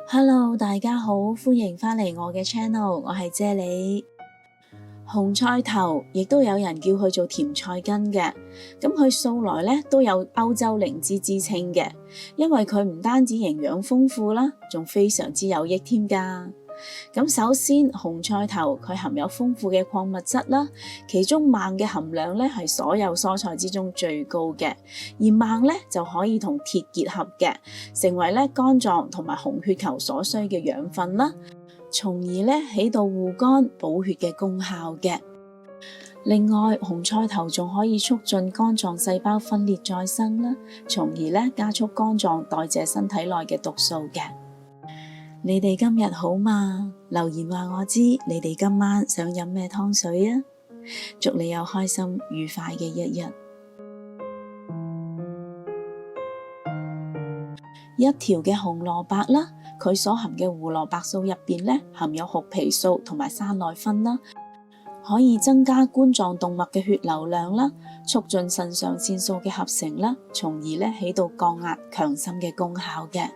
Hello，大家好，歡迎返嚟我嘅 channel，我係啫喱。紅菜頭亦都有人叫佢做甜菜根嘅，咁佢素來咧都有歐洲靈芝之稱嘅，因為佢唔單止營養豐富啦，仲非常之有益添㗎。咁首先紅菜頭佢含有豐富嘅礦物質啦，其中錳嘅含量咧係所有蔬菜之中最高嘅，而錳咧就可以同鐵結合嘅，成為咧肝臟同埋紅血球所需嘅養分啦，從而咧起到護肝補血嘅功效嘅。另外紅菜頭仲可以促進肝臟細胞分裂再生啦，從而咧加速肝臟代謝身體內嘅毒素嘅。你哋今日好嗎？留言話我知，你哋今晚想飲咩湯水啊？祝你有開心愉快嘅一日。一條嘅紅蘿蔔啦，佢所含嘅胡蘿蔔素入邊咧含有槲皮素同埋山內酚啦，可以增加冠狀動脈嘅血流量啦，促進腎上腺素嘅合成啦，從而咧起到降壓強心嘅功效嘅。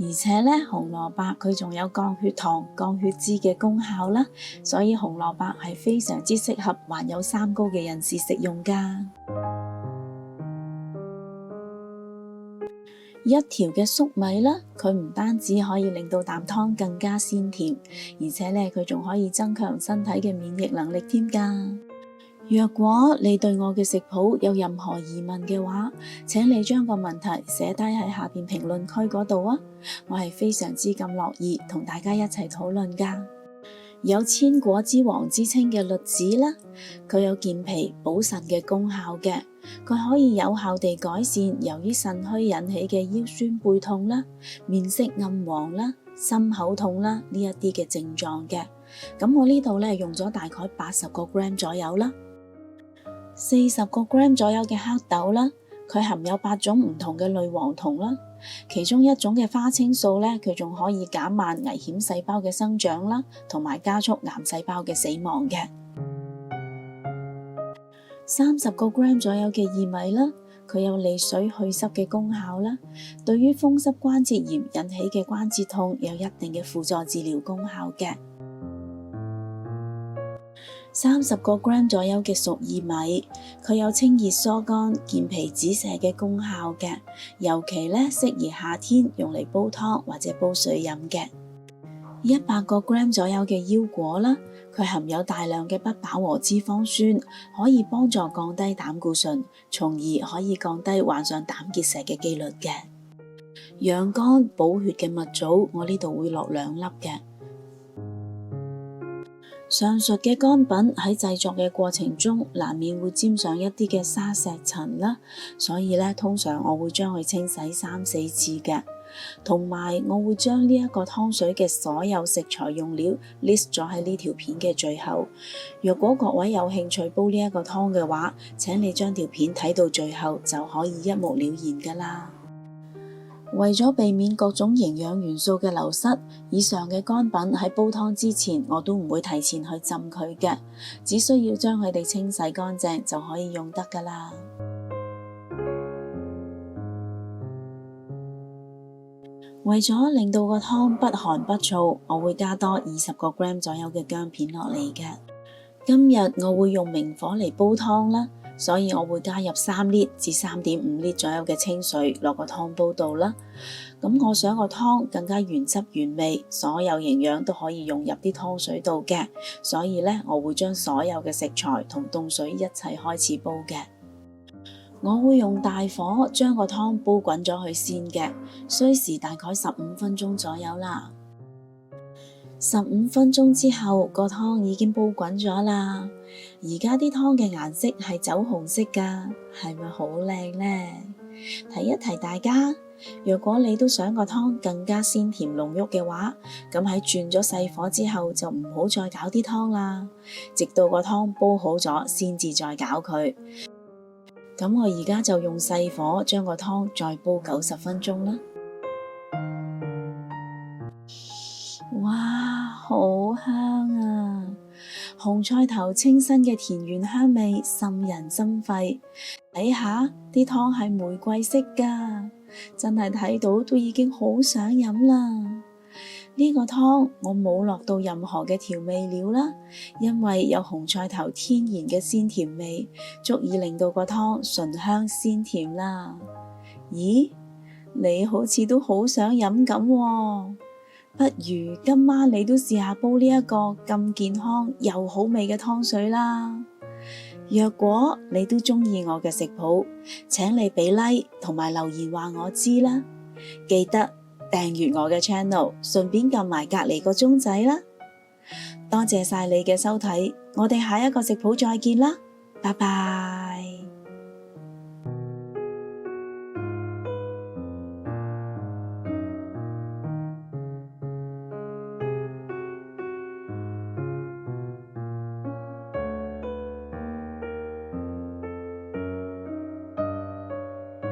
而且咧，紅蘿蔔佢仲有降血糖、降血脂嘅功效啦，所以紅蘿蔔係非常之適合患有三高嘅人士食用㗎。一條嘅粟米啦，佢唔單止可以令到啖湯更加鮮甜，而且咧佢仲可以增強身體嘅免疫能力添㗎。若果你對我嘅食譜有任何疑問嘅話，請你將個問題寫低喺下邊評論區嗰度啊，我係非常之咁樂意同大家一齊討論㗎。有千果之王之稱嘅栗子啦，佢有健脾補腎嘅功效嘅，佢可以有效地改善由於腎虛引起嘅腰酸背痛啦、面色暗黃啦、心口痛啦呢一啲嘅症狀嘅。咁我呢度咧用咗大概80個 gram 左右啦。40個 gram 左右嘅黑豆啦，佢含有8種唔同嘅類黃酮啦，其中一種嘅花青素咧，佢仲可以減慢危險細胞嘅生長啦，同埋加速癌細胞嘅死亡嘅。30個 gram 左右嘅薏米啦，佢有利水去濕嘅功效啦，對於風濕關節炎引起嘅關節痛有一定嘅輔助治療功效嘅。30個 gram 左右嘅熟薏米，佢有清熱疏肝、健脾止瀉嘅功效嘅，尤其咧適宜夏天用嚟煲湯或者煲水飲嘅。100個 gram 左右嘅腰果啦，佢含有大量嘅不飽和脂肪酸，可以幫助降低膽固醇，從而可以降低患上膽結石嘅機率嘅。養肝補血嘅蜜棗，我呢度會落2粒嘅。上述嘅乾品喺製作嘅過程中，難免會沾上一啲嘅沙石塵啦，所以咧通常我會將佢清洗3-4次嘅，同埋我會將呢一個湯水嘅所有食材用料 list 咗喺呢條片嘅最後。若果各位有興趣煲呢一個湯嘅話，請你將條片睇到最後就可以一目了然㗎啦。為咗避免各種營養元素嘅流失，以上嘅乾品喺煲湯之前我都唔會提前去浸佢嘅，只需要將佢哋清洗乾淨就可以用得㗎啦。為咗令到個湯不寒不燥，我會加多20個 gram 左右嘅薑片落嚟嘅。今日我會用明火嚟煲湯啦，所以我會加入3 lit 至3.5 lit 左右嘅清水落個湯煲度啦。咁我想個湯更加原汁原味，所有營養都可以融入啲湯水度嘅，所以咧我會將所有嘅食材同凍水一齊開始煲嘅。我會用大火將個湯煲滾咗去先嘅，需時大概15分鐘左右啦。15分鐘之後，個湯已經煲滾咗啦。而家啲湯嘅顏色係酒紅色㗎，係咪好靚呢？提一提大家，若果你都想個湯更加鮮甜濃郁嘅話，咁喺轉咗細火之後就唔好再搞啲湯啦，直到個湯煲好咗先至再搞佢。咁我而家就用細火將個湯再煲90分鐘啦。哇，好香啊！紅菜頭清新嘅田園香味沁人心肺，睇下啲湯係玫瑰色㗎，真係睇到都已經好想飲啦。呢個湯我冇落到任何嘅調味料啦，因為有紅菜頭天然嘅鮮甜味，足以令到個湯醇香鮮甜啦。咦，你好似都好想飲咁喎，不如今晚你都試下煲呢一個咁健康又好味嘅湯水啦。若果你都鍾意我嘅食譜，請你俾 like 同埋留言話我知啦。記得訂閱我嘅 channel， 順便撳埋隔離個鐘仔啦。多謝晒你嘅收睇，我哋下一個食譜再見啦，拜拜。